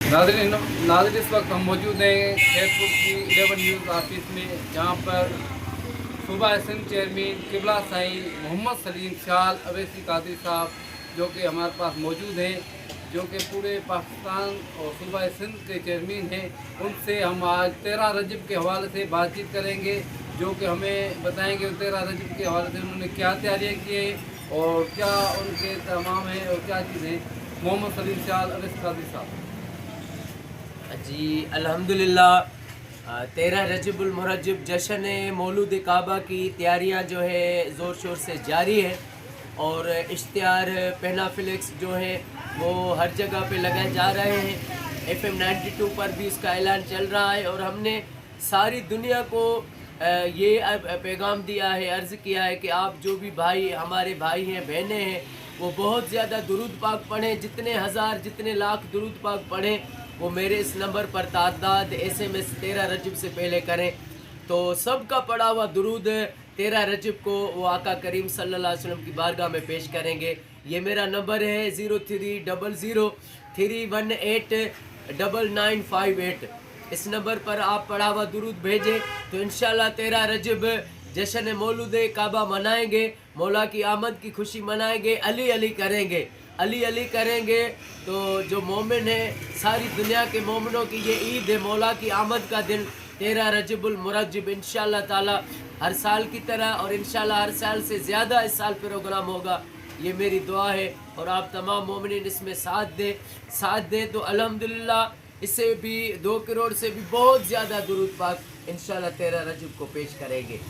नाज़रीन नाज़रीन इस वक्त हम मौजूद हैं फेसबुक की 11 न्यूज़ ऑफिस में, जहाँ पर सूबा सिंध चेयरमैन किबला साईं मोहम्मद सलीम शाल अवैसी कादरी साहब जो कि हमारे पास मौजूद हैं, जो कि पूरे पाकिस्तान और सूबा सिंध के चेयरमैन हैं। उनसे हम आज 13 रजब के हवाले से बातचीत करेंगे, जो कि हमें बताएंगे 13 रजब के हवाले से उन्होंने क्या तैयारियाँ की हैं और क्या उनके तमाम हैं और क्या चीज़ें। मोहम्मद सलीम शाल अवैसी कादरी साहब। जी अल्हम्दुलिल्लाह 13 रजबुल मुरज्जब जश्न मौलूद काबा की तैयारियां जो है ज़ोर शोर से जारी है और इश्तिहार पेनाफ्लेक्स जो है वो हर जगह पे लगाए जा रहे हैं। FM 92 पर भी इसका ऐलान चल रहा है और हमने सारी दुनिया को ये पैगाम दिया है, अर्ज़ किया है कि आप जो भी भाई हमारे भाई हैं बहनें हैं वो बहुत ज़्यादा दुरूद पाक पढ़ें, जितने हज़ार जितने लाख दुरूद पाक पढ़ें वो मेरे इस नंबर पर तादाद SMS 13 रजब से पहले करें। तो सबका पढ़ा हुआ दुरूद 13 रजब को वो आका करीम सल्लल्लाहु अलैहि वसल्लम की बारगाह में पेश करेंगे। ये मेरा नंबर है 0300-318-9958। इस नंबर पर आप पढ़ा हुआ दुरूद भेजें तो इंशाल्लाह 13 रजब जश्न मौलूद काबा मनाएंगे, मौला की आमद की खुशी मनाएंगे, अली अली करेंगे, अली अली करेंगे। तो जो मोमिन है, सारी दुनिया के मोमिनों की ये ईद है, मौला की आमद का दिन 13 रजबुल मुरज्जब इंशाल्लाह ताला हर साल की तरह और इंशाल्लाह हर साल से ज़्यादा इस साल प्रोग्राम होगा। ये मेरी दुआ है और आप तमाम मोमिन इसमें साथ दें तो अल्हम्दुलिल्लाह इससे भी 2 करोड़ से भी बहुत ज़्यादा दुरूद पाक इंशाल्लाह 13 रजब को पेश करेंगे।